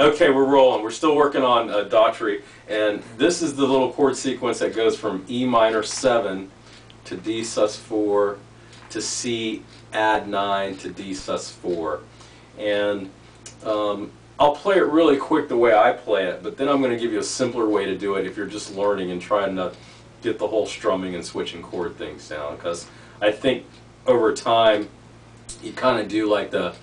Okay, we're rolling. We're still working on Daughtry, and this is the little chord sequence that goes from E minor 7 to D sus 4 to C add 9 to D sus 4. And I'll play it really quick the way I play it, but then I'm going to give you a simpler way to do it if you're just learning and trying to get the whole strumming and switching chord things down, because I think over time you kind of do like the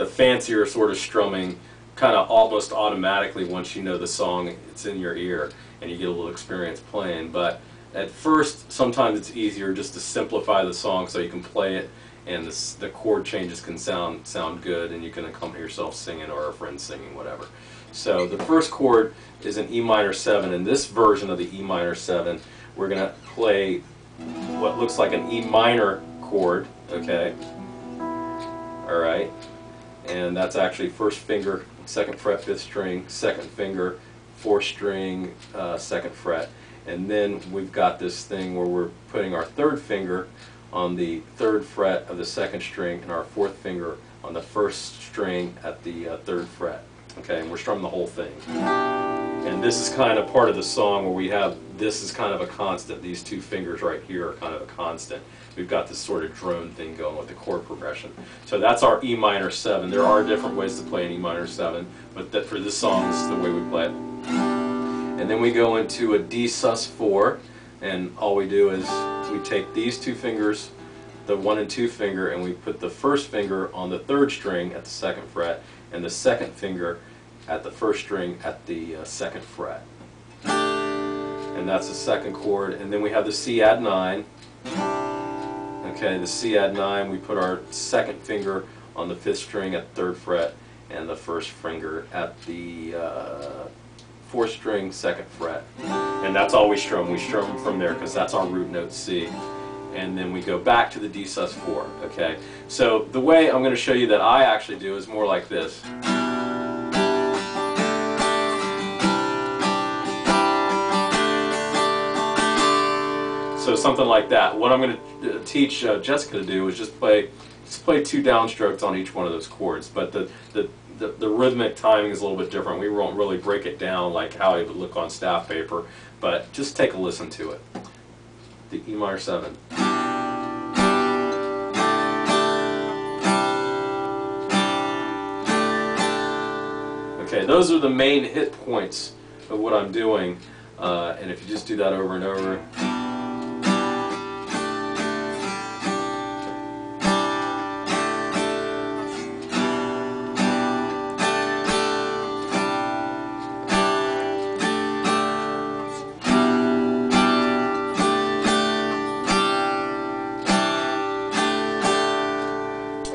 fancier sort of strumming kind of almost automatically once you know the song, it's in your ear and you get a little experience playing. But at first sometimes it's easier just to simplify the song so you can play it and the chord changes can sound good and you can accompany yourself singing or a friend singing, whatever. So the first chord is an E minor 7. In this version of the E minor 7 we're going to play what looks like an E minor chord, okay? Alright, and that's actually first finger, 2nd fret, 5th string, 2nd finger, 4th string, 2nd fret. And then we've got this thing where we're putting our 3rd finger on the 3rd fret of the 2nd string and our 4th finger on the 1st string at the 3rd fret. Okay, and we're strumming the whole thing. And this is kind of part of the song where we have, this is kind of a constant. These two fingers right here are kind of a constant. We've got this sort of drone thing going with the chord progression. So that's our E minor 7. There are different ways to play an E minor 7, but for this song, this is the way we play it. And then we go into a D sus 4, and all we do is we take these two fingers, the 1 and 2 finger, and we put the 1st finger on the 3rd string at the 2nd fret, and the 2nd finger at the 1st string at the 2nd fret. And that's the 2nd chord. And then we have the C add 9. Okay, the C add 9, we put our 2nd finger on the 5th string at the 3rd fret and the 1st finger at the 4th string, 2nd fret. And that's all we strum. We strum from there because that's our root note C. And then we go back to the D sus 4. Okay, so the way I'm going to show you that I actually do is more like this. So something like that. What I'm going to teach Jessica to do is just play 2 downstrokes on each one of those chords. But the rhythmic timing is a little bit different. We won't really break it down like how it would look on staff paper, but just take a listen to it. The E minor 7. Okay, those are the main hit points of what I'm doing, and if you just do that over and over.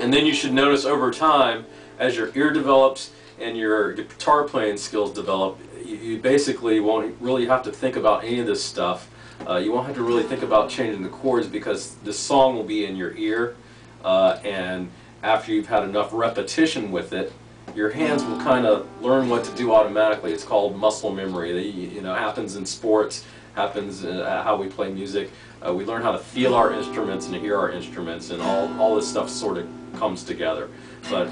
And then you should notice over time, as your ear develops and your guitar playing skills develop, you basically won't really have to think about any of this stuff. You won't have to really think about changing the chords because the song will be in your ear, and after you've had enough repetition with it, your hands will kind of learn what to do automatically. It's called muscle memory. You know, happens in sports, happens in how we play music. We learn how to feel our instruments and to hear our instruments, and all this stuff sort of comes together. But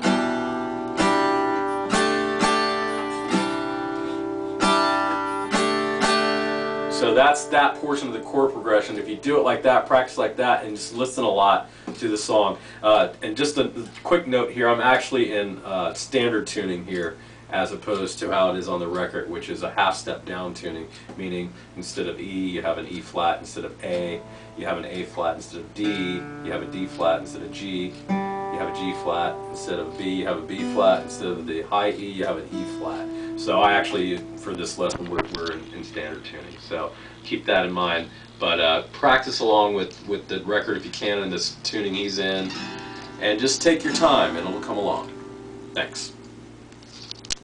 so that's that portion of the chord progression. If you do it like that, practice like that, and just listen a lot to the song. And just a quick note here, I'm actually in standard tuning here, as opposed to how it is on the record, which is a half-step down tuning, meaning instead of E, you have an E flat. Instead of A, you have an A flat. Instead of D, you have a D flat. Instead of G, you have a G flat. Instead of B, you have a B flat. Instead of the high E, you have an E flat. So I actually, for this lesson, we're in standard tuning. So keep that in mind. But practice along with the record if you can in this tuning he's in, and just take your time and it'll come along. Thanks.